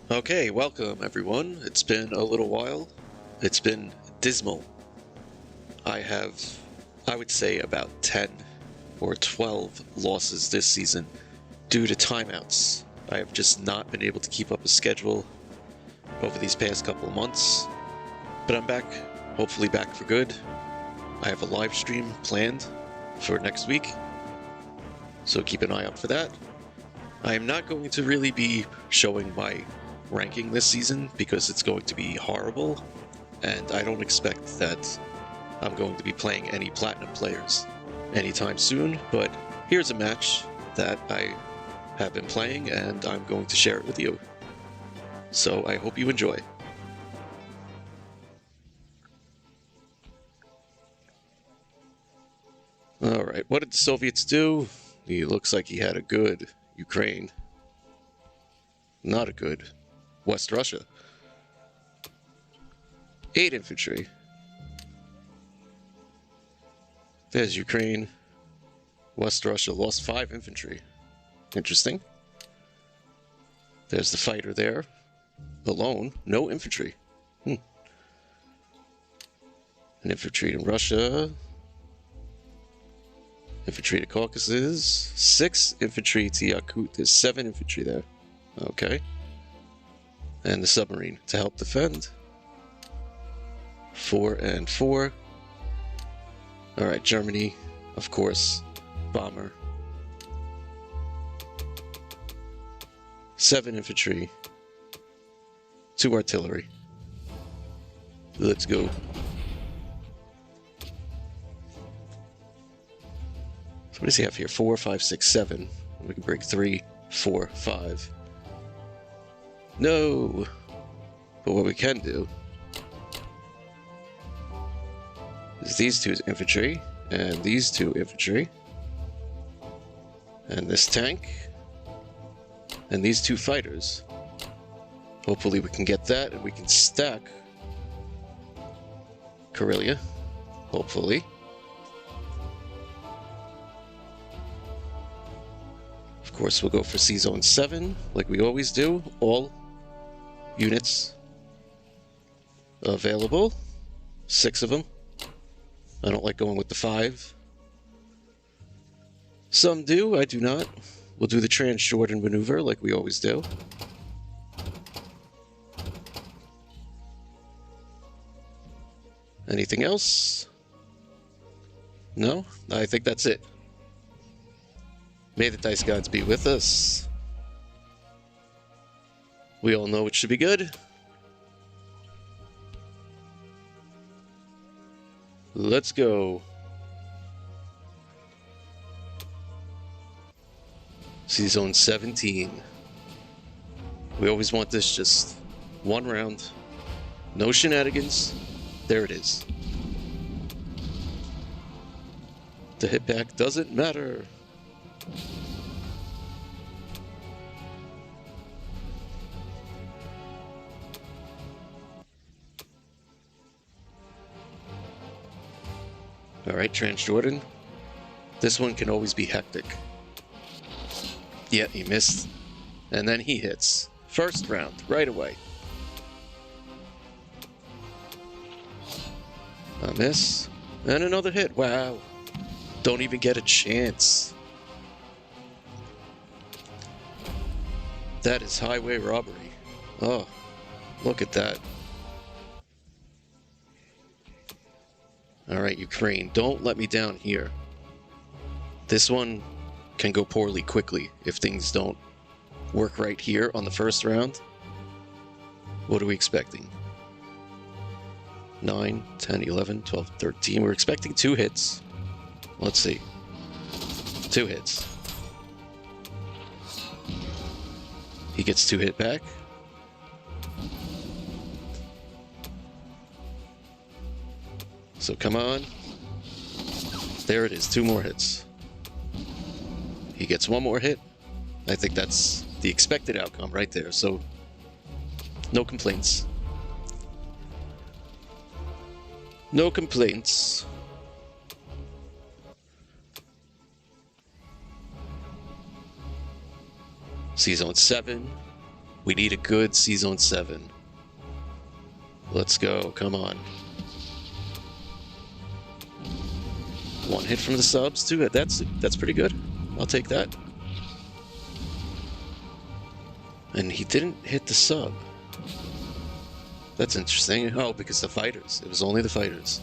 Okay, welcome everyone. It's been a little while. It's been dismal. I have, I would say, about 10 or 12 losses this season due to timeouts. I have just not been able to keep up a schedule over these past couple of months. But I'm back, hopefully back for good. I have a live stream planned for next week, so keep an eye out for that. I am not going to really be showing my ranking this season because it's going to be horrible, and I don't expect that I'm going to be playing any platinum players anytime soon, but here's a match that I have been playing and I'm going to share it with you. So I hope you enjoy. Alright, what did the Soviets do? He looks like he had a good Ukraine. Not a good West Russia. 8 infantry. There's Ukraine. West Russia lost 5 infantry. Interesting. There's the fighter there. Alone, no infantry. An infantry in Russia. Infantry to Caucasus. 6 infantry to Yakut. There's 7 infantry there. Okay. And the submarine to help defend. 4 and 4. Alright, Germany, of course. Bomber. 7 infantry. 2 artillery. Let's go. So what does he have here? 4, 5, 6, 7. We can break 3, 4, 5. No! But what we can do is these 2 infantry, and these 2 infantry, and this tank, and these 2 fighters. Hopefully we can get that, and we can stack Karelia. Hopefully. Of course, we'll go for C-Zone 7, like we always do. All units available. 6 of them. I don't like going with the 5. Some do, I do not. We'll do the Trans-Jordan maneuver like we always do. Anything else? No? I think that's it. May the dice gods be with us. We all know it should be good. Let's go. C-Zone 17. We always want this just one round. No shenanigans. There it is. The hit back doesn't matter. Alright, Trans-Jordan. This one can always be hectic. Yeah, he missed. And then he hits. First round, right away. A miss. And another hit. Wow. Don't even get a chance. That is highway robbery. Oh, look at that. Alright, Ukraine, don't let me down here. This one can go poorly quickly if things don't work right here on the first round. What are we expecting? 9, 10, 11, 12, 13. We're expecting 2 hits. Let's see. 2 hits. He gets 2 hit back. So come on. There it is, 2 more hits. He gets 1 more hit. I think that's the expected outcome right there, so no complaints. No complaints. C-Zone 7. We need a good C-Zone 7. Let's go, come on. One hit from the subs too. That's pretty good. I'll take that. And he didn't hit the sub. That's interesting. Oh, because the fighters. It was only the fighters.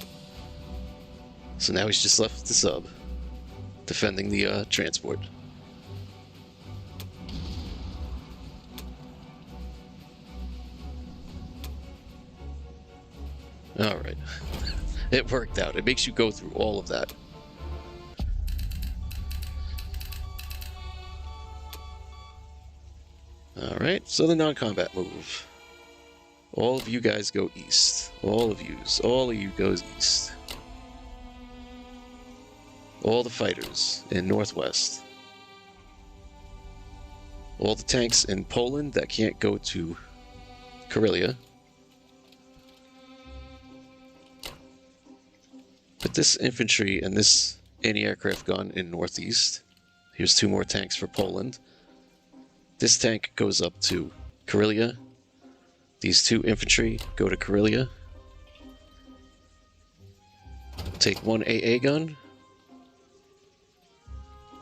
So now he's just left with the sub, defending the transport. All right. It worked out. It makes you go through all of that. Alright, so the non-combat move. All of you guys go east. All of you goes east. All the fighters in northwest. All the tanks in Poland that can't go to Karelia. Put this infantry and this anti-aircraft gun in northeast. Here's 2 more tanks for Poland. This tank goes up to Karelia. These 2 infantry go to Karelia. Take 1 AA gun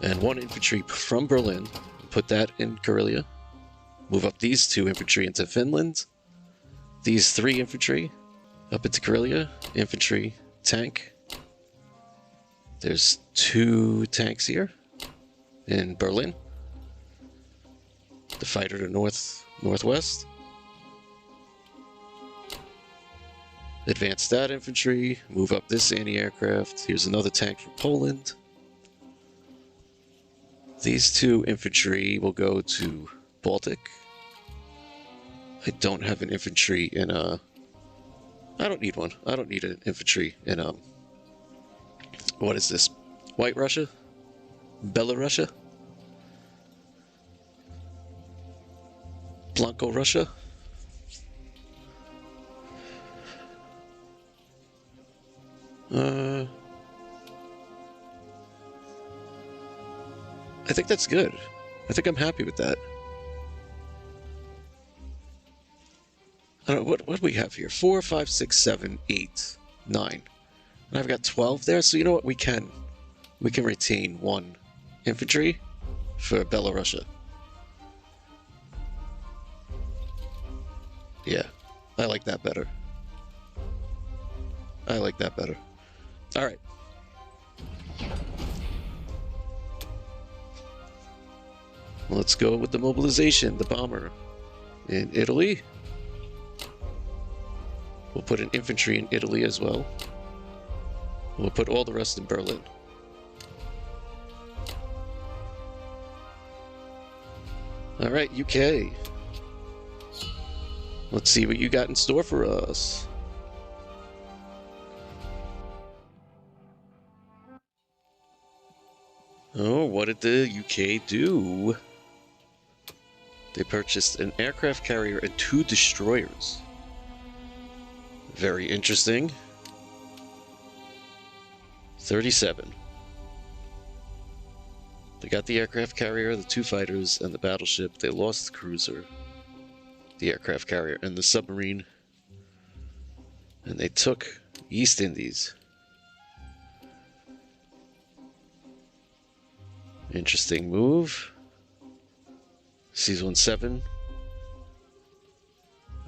and 1 infantry from Berlin. Put that in Karelia. Move up these 2 infantry into Finland. These 3 infantry up into Karelia. Infantry, tank. There's 2 tanks here in Berlin. The fighter to northwest. Advance that infantry. Move up this anti-aircraft. Here's another tank for Poland. These 2 infantry will go to Baltic. I don't have an infantry in I don't need one. I don't need an infantry in what is this? White Russia? Belarussia? Blanco Russia? I think that's good. I think I'm happy with that. I don't know, what do we have here? 4, 5, 6, 7, 8, 9. And I've got 12 there, so you know what? We can retain 1 infantry for Belarussia. Yeah, I like that better. I like that better. All right. Let's go with the mobilization, the bomber in Italy. We'll put an infantry in Italy as well. We'll put all the rest in Berlin. All right, UK. Let's see what you got in store for us. Oh, what did the UK do? They purchased an aircraft carrier and 2 destroyers. Very interesting. 37. They got the aircraft carrier, the 2 fighters, and the battleship. They lost the cruiser, the aircraft carrier, and the submarine. And they took East Indies. Interesting move. C-17.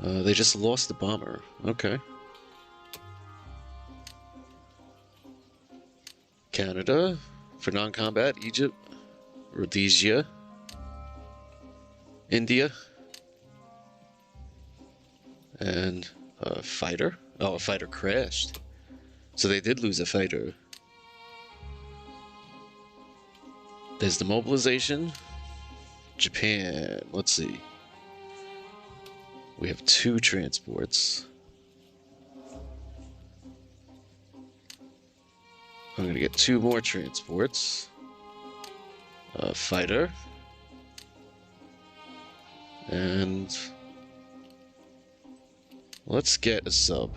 They just lost the bomber. Okay. Canada for non-combat. Egypt. Rhodesia. India. And a fighter. Oh, a fighter crashed. So they did lose a fighter. There's the mobilization. Japan. Let's see. We have 2 transports. I'm going to get 2 more transports. A fighter. And let's get a sub.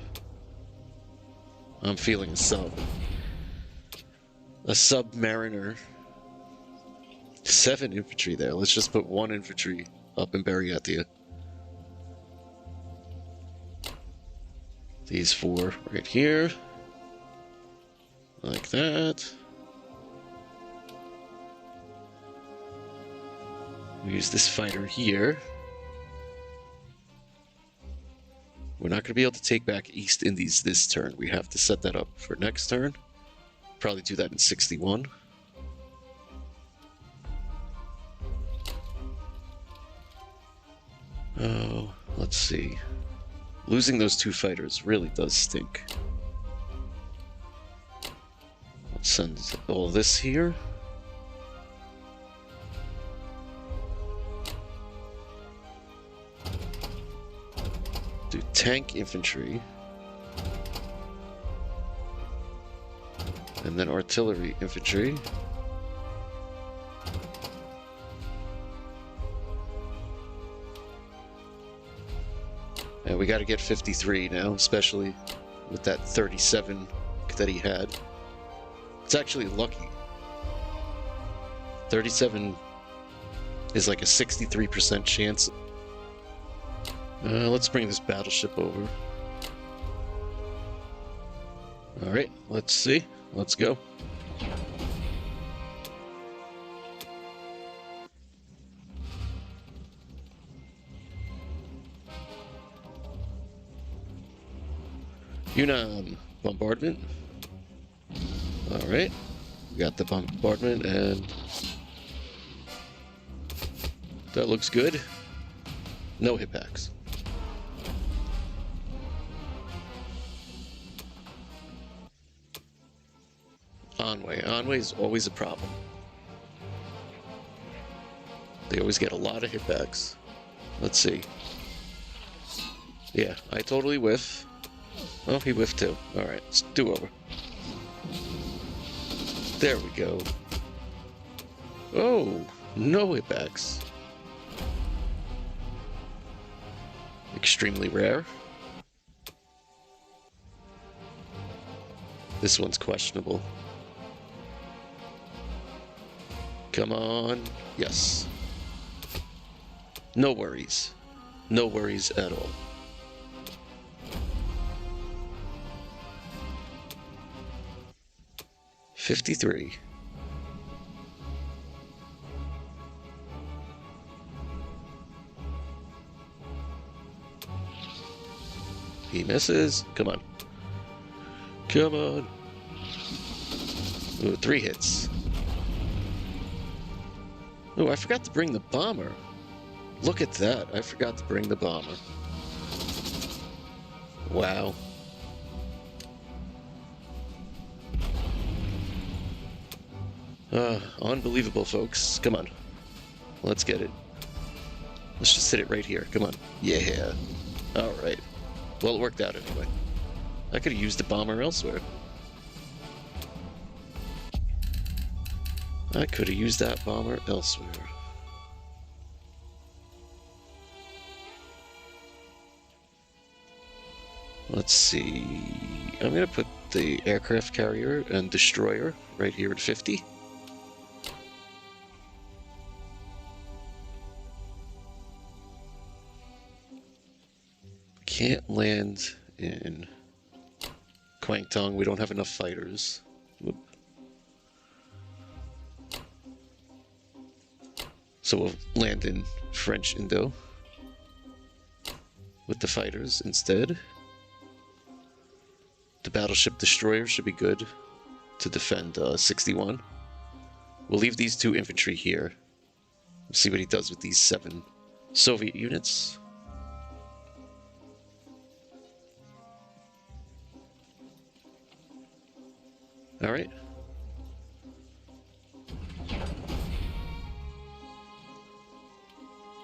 I'm feeling a sub. A submariner. 7 infantry there. Let's just put 1 infantry up in Buryatia. These four right here. Like that. We use this fighter here. We're not going to be able to take back East Indies this turn. We have to set that up for next turn. Probably do that in 61. Oh, let's see. Losing those two fighters really does stink. Let's send all this here. Do tank infantry. And then artillery infantry. And we got to get 53 now, especially with that 37 that he had. It's actually lucky. 37 is like a 63% chance. Let's bring this battleship over. Alright, let's see. Let's go. Yunnan bombardment. Alright. We got the bombardment and that looks good. No hit packs. Anhui. Anhui is always a problem. They always get a lot of hit packs. Let's see. Yeah, I totally whiff. Oh, he whiffed too. Alright, let's do over. There we go. Oh, no hitbacks. Extremely rare. This one's questionable. Come on. Yes. No worries. No worries at all. $53. He misses. Come on. Come on. Ooh, 3 hits. Oh, I forgot to bring the bomber. Look at that. I forgot to bring the bomber. Wow. Unbelievable, folks. Come on. Let's get it. Let's just hit it right here. Come on. Yeah. Alright. Well, it worked out anyway. I could have used the bomber elsewhere. I could have used that bomber elsewhere. Let's see. I'm going to put the aircraft carrier and destroyer right here at 50. Can't land in Kwangtung. We don't have enough fighters. Whoop. So we'll land in French Indo with the fighters instead. The battleship destroyer should be good to defend 61. We'll leave these 2 infantry here. We'll see what he does with these 7 Soviet units. Alright.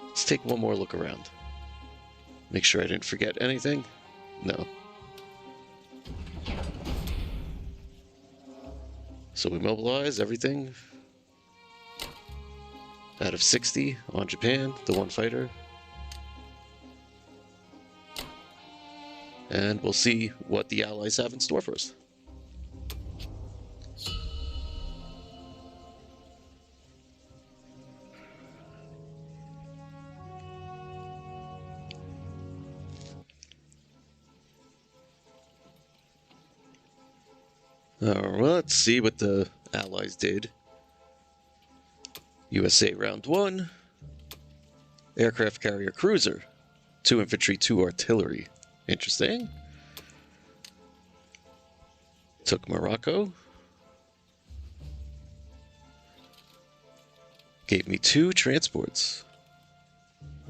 Let's take one more look around. Make sure I didn't forget anything. No. So we mobilize everything out of 60 on Japan, the 1 fighter. And we'll see what the Allies have in store for us. Well, let's see what the Allies did. USA round 1. Aircraft carrier cruiser. 2 infantry, 2 artillery. Interesting. Took Morocco. Gave me 2 transports.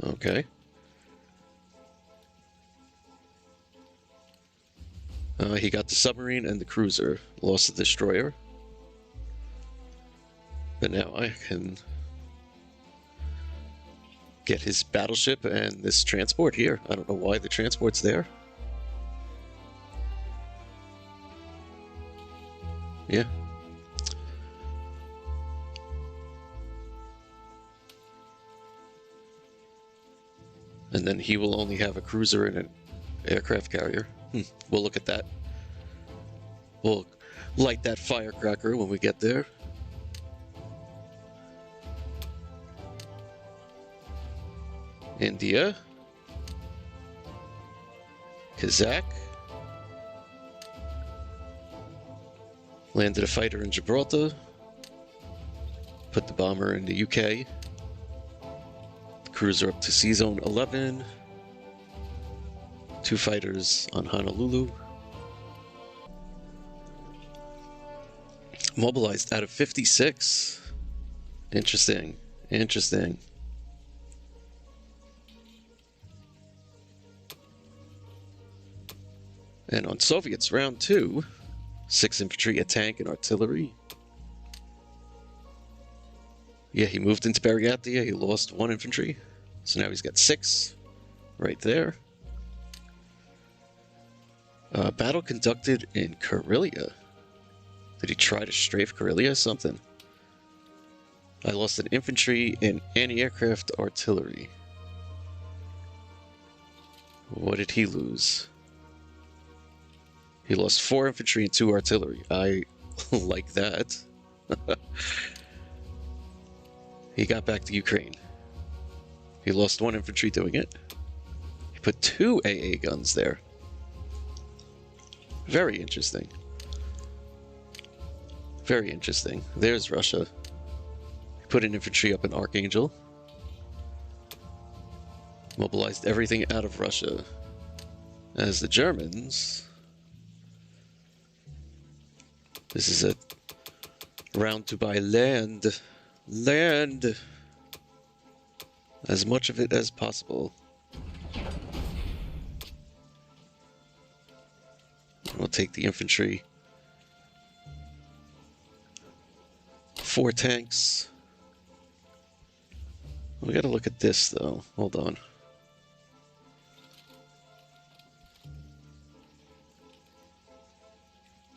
Okay. He got the submarine and the cruiser. Lost the destroyer. But now I can get his battleship and this transport here. I don't know why the transport's there. Yeah. And then he will only have a cruiser and an aircraft carrier. We'll look at that. We'll light that firecracker when we get there. India. Kazakh. Landed a fighter in Gibraltar. Put the bomber in the UK. The cruiser up to Sea Zone 11. 2 fighters on Honolulu. Mobilized out of 56. Interesting. Interesting. And on Soviets round 2, 6 infantry, a tank, and artillery. Yeah, he moved into Buryatia. He lost 1 infantry. So now he's got 6 right there. Battle conducted in Karelia. Did he try to strafe Karelia or something? I lost an infantry and anti-aircraft artillery. What did he lose? He lost 4 infantry and 2 artillery. I like that. He got back to Ukraine. He lost 1 infantry doing it. He put 2 AA guns there. Very interesting. Very interesting. There's Russia. He put an infantry up in Archangel. Mobilized everything out of Russia. As the Germans... This is a round to buy land. Land! As much of it as possible. We'll take the infantry. 4 tanks. We gotta look at this though. Hold on.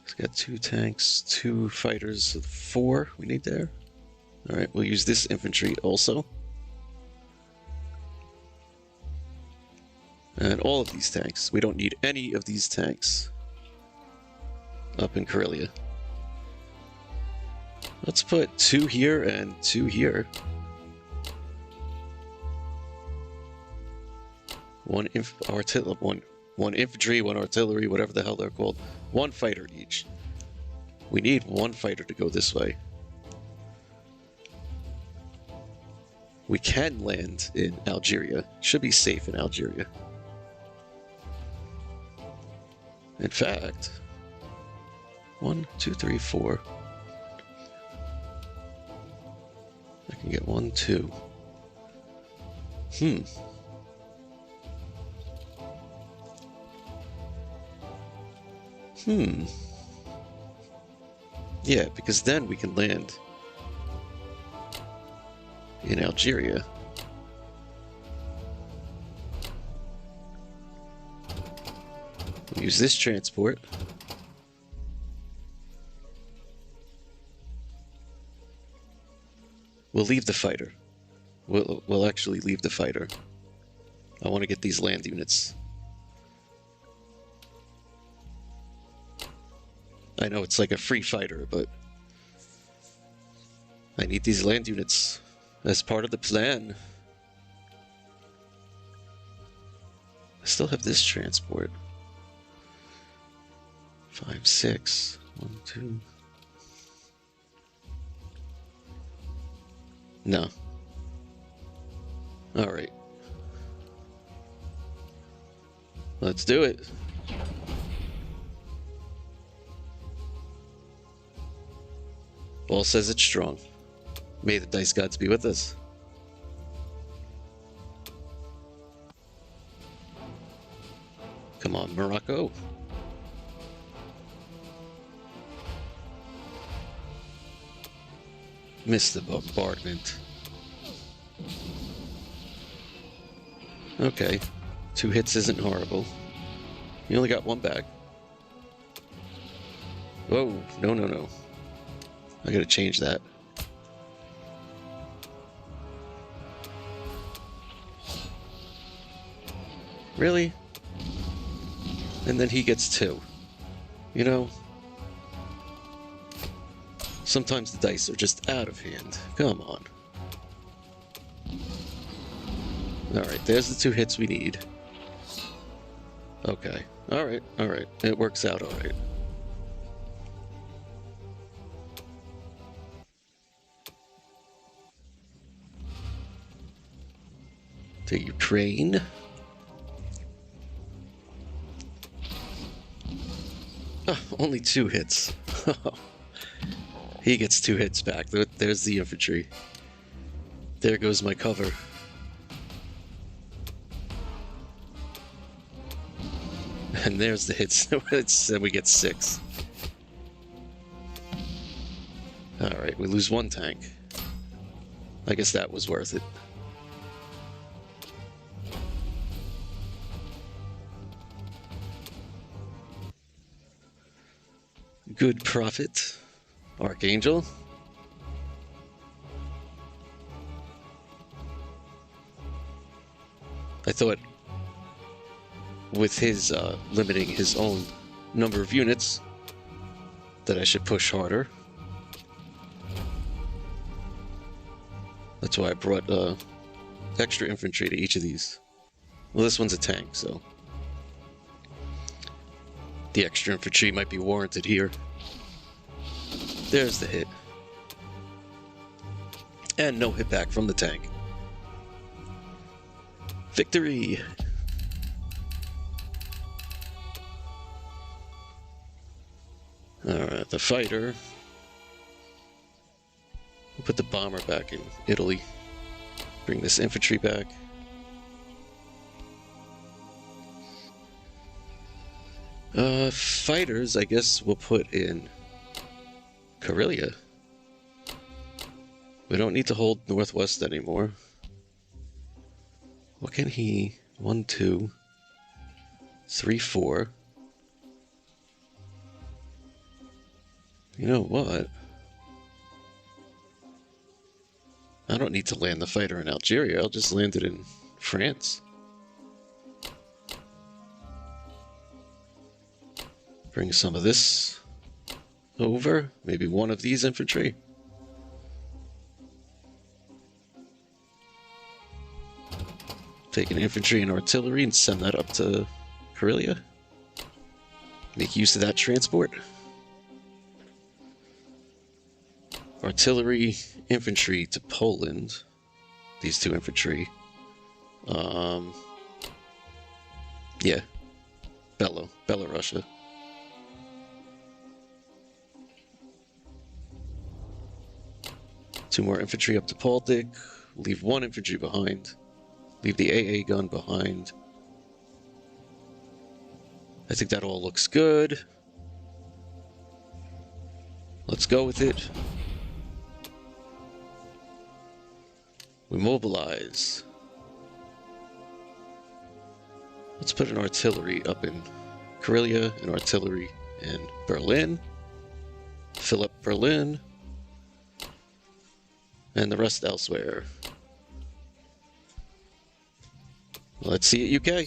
He's got 2 tanks, 2 fighters, 4 we need there. Alright, we'll use this infantry also. And all of these tanks. We don't need any of these tanks up in Karelia. Let's put 2 here and 2 here. One infantry, 1 artillery, whatever the hell they're called. 1 fighter each. We need 1 fighter to go this way. We can land in Algeria. Should be safe in Algeria. In fact, 1, 2, 3, 4. I can get 1, 2. Yeah, because then we can land in Algeria. We'll use this transport. We'll leave the fighter. We'll actually leave the fighter. I want to get these land units. I know it's like a free fighter, but I need these land units as part of the plan. I still have this transport. 5, 6. 1, 2. No. All right. Let's do it. All says it's strong. May the dice gods be with us. Come on, Morocco. Missed the bombardment. Okay. 2 hits isn't horrible. You only got 1 back. Whoa, no, no, no. I gotta change that. Really? And then he gets 2. You know? Sometimes the dice are just out of hand. Come on. Alright, there's the 2 hits we need. Okay. Alright, alright. It works out alright. To Ukraine. Oh, only 2 hits. He gets 2 hits back. There's the infantry. There goes my cover. And there's the hits. We get 6. Alright, we lose 1 tank. I guess that was worth it. Good profit. Archangel. I thought with his limiting his own number of units that I should push harder. That's why I brought extra infantry to each of these. Well, this one's a tank, so the extra infantry might be warranted here. There's the hit. And no hit back from the tank. Victory! Alright, the fighter. We'll put the bomber back in Italy. Bring this infantry back. Fighters, I guess we'll put in Karelia. We don't need to hold Northwest anymore. What can he... 1, 2, 3, 4. You know what? I don't need to land the fighter in Algeria. I'll just land it in France. Bring some of this over. Maybe 1 of these infantry. Take an infantry and artillery and send that up to Karelia. Make use of that transport. Artillery, infantry to Poland. These 2 infantry. Yeah. Belorussia. Two more infantry up to Baltic. Leave 1 infantry behind. Leave the AA gun behind. I think that all looks good. Let's go with it. We mobilize. Let's put an artillery up in Karelia, an artillery in Berlin. Fill up Berlin. And the rest elsewhere. Let's see it, UK.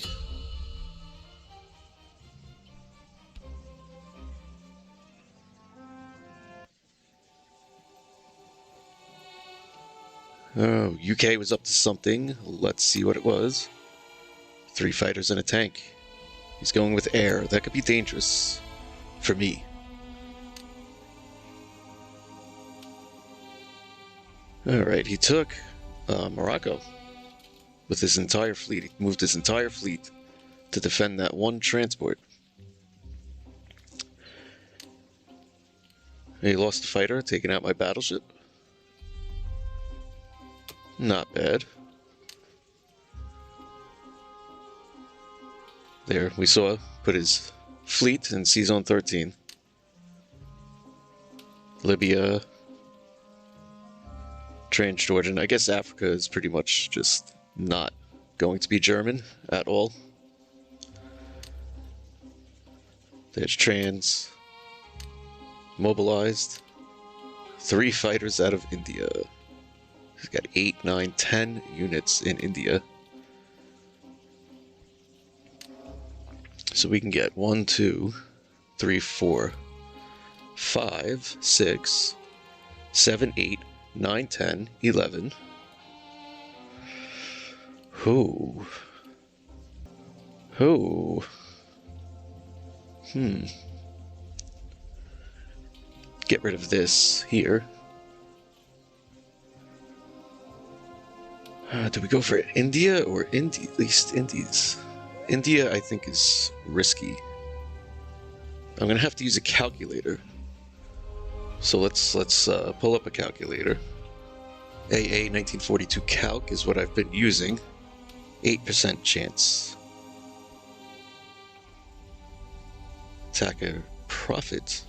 Oh, UK was up to something. Let's see what it was. 3 fighters and a tank. He's going with air. That could be dangerous for me. Alright, he took Morocco with his entire fleet. He moved his entire fleet to defend that one transport. He lost a fighter, taking out my battleship. Not bad. There, we saw, put his fleet in Sea Zone 13. Libya, Transjordan. I guess Africa is pretty much just not going to be German at all. There's Trans. Mobilized. 3 fighters out of India. He's got 8, 9, 10 units in India. So we can get 1, 2, 3, 4, 5, 6, 7, 8, 9, 10, 11. Who? Get rid of this here. Do we go for India or East Indies? India, I think, is risky. I'm gonna have to use a calculator. So let's pull up a calculator. AA 1942 calc is what I've been using. 8% chance. Attacker profit.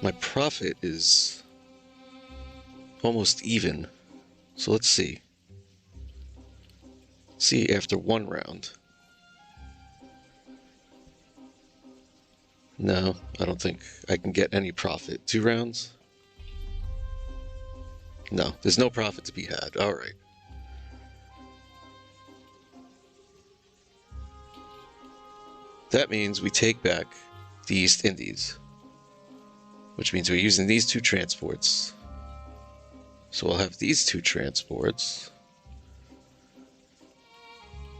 My profit is almost even. So let's see. See after 1 round. No, I don't think I can get any profit. 2 rounds? No, there's no profit to be had. Alright. That means we take back the East Indies, which means we're using these 2 transports. So we'll have these 2 transports.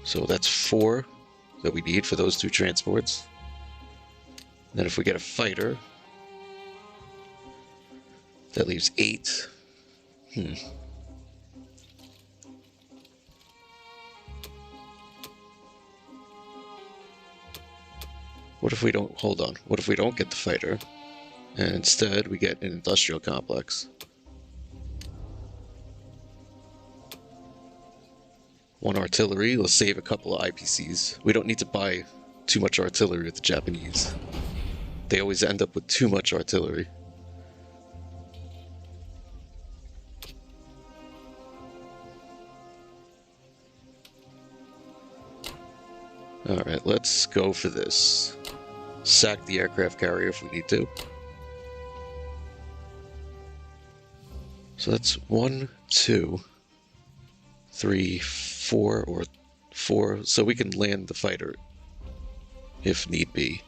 So that's 4 that we need for those 2 transports. And then if we get a fighter, that leaves 8. What if we don't, hold on, what if we don't get the fighter, and instead we get an industrial complex? 1 artillery, let's save a couple of IPCs. We don't need to buy too much artillery with the Japanese. They always end up with too much artillery. Alright, let's go for this. Sack the aircraft carrier if we need to. So that's 1, 2, 3, 4, or 4. So we can land the fighter if need be.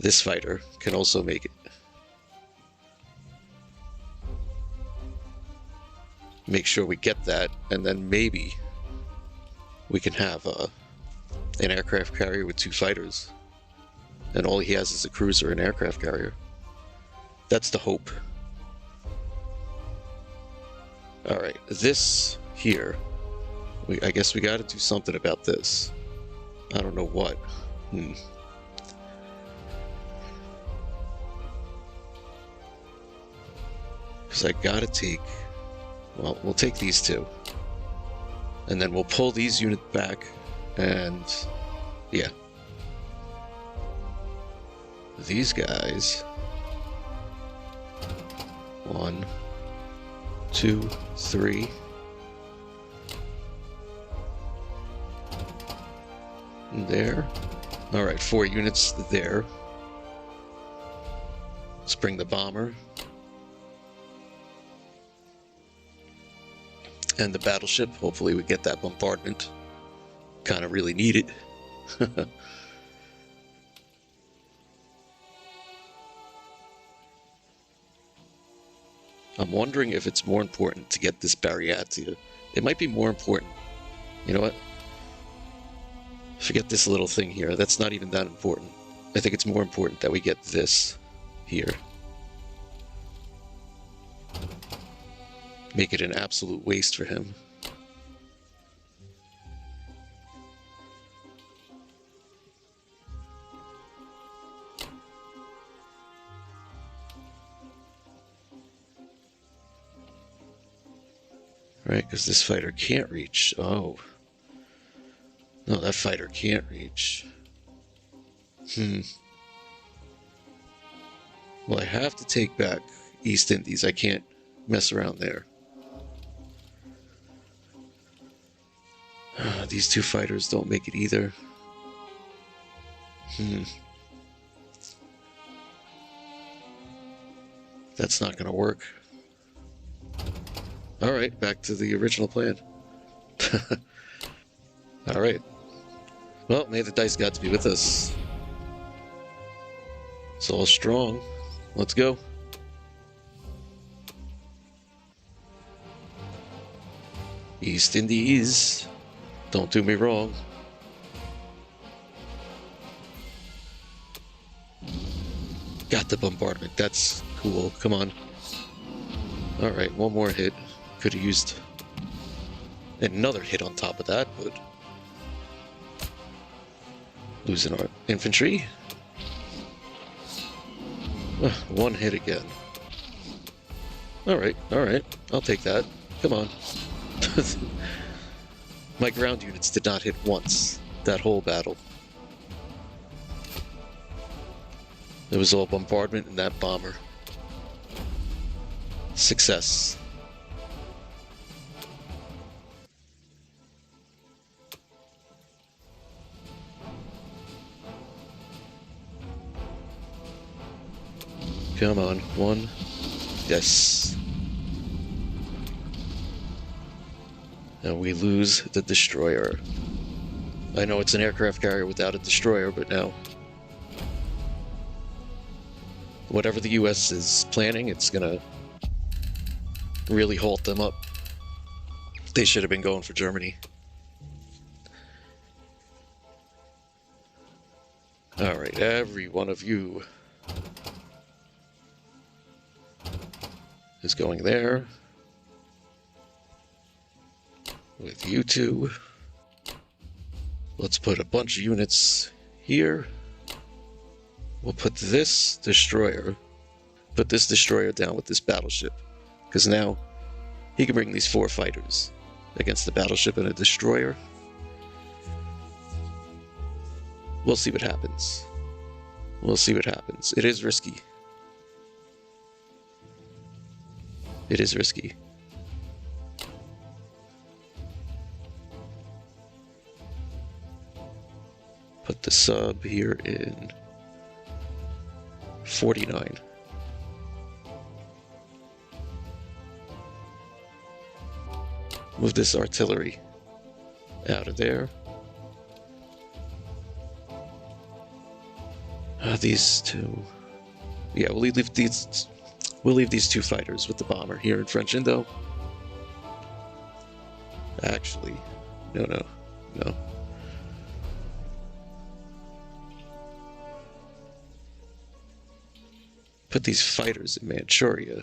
This fighter can also make it. Make sure we get that, and then maybe we can have an aircraft carrier with 2 fighters. And all he has is a cruiser and aircraft carrier. That's the hope. Alright, this here. I guess we gotta do something about this. I don't know what. Because I gotta take... Well, we'll take these 2. And then we'll pull these units back, and... yeah. These guys... 1, 2, 3... there. Alright, 4 units there. Let's bring the bomber. And the battleship. Hopefully we get that bombardment. Kind of really need it. I'm wondering if it's more important to get this Bariatia. It might be more important. You know what? Forget this little thing here. That's not even that important. I think it's more important that we get this here. make it an absolute waste for him. Right, because this fighter can't reach. Oh. No, that fighter can't reach. Well, I have to take back East Indies. I can't mess around there. These two fighters don't make it either. That's not going to work. Alright, back to the original plan. Alright. Well, may the dice gods be with us. It's all strong. Let's go. East Indies. Don't do me wrong. Got the bombardment. That's cool. Come on. Alright, one more hit. Could have used another hit on top of that, but losing our infantry. One hit again. Alright, I'll take that. Come on. My ground units did not hit once that whole battle. It was all bombardment and that bomber. Success. Come on, one. Yes. And we lose the destroyer. I know it's an aircraft carrier without a destroyer, but now whatever the US is planning, it's gonna really halt them up. They should have been going for Germany. Alright, every one of you is going there. With you two. Let's put a bunch of units here. We'll put this destroyer down with this battleship. Because now he can bring these 4 fighters against the battleship and a destroyer. We'll see what happens. We'll see what happens. It is risky. It is risky. Put the sub here in 49. Move this artillery out of there. These two. Yeah, we'll leave these 2 fighters with the bomber here in French Indo. Actually, no. Put these fighters in Manchuria.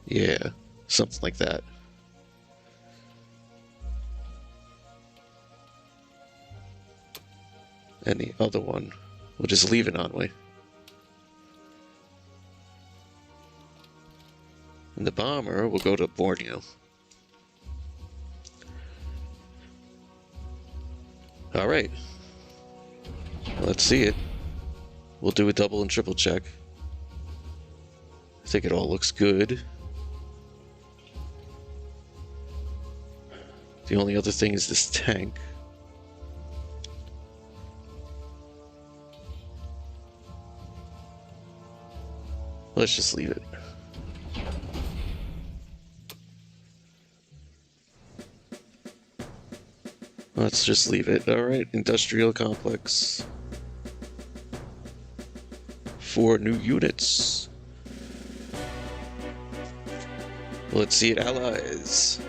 Yeah, something like that. And the other one, we'll just leave it Anhui. And the bomber will go to Borneo. Alright. Let's see it. We'll do a double and triple check. I think it all looks good. The only other thing is this tank. Let's just leave it. Let's just leave it. Alright, industrial complex. 4 new units. Let's see it, allies.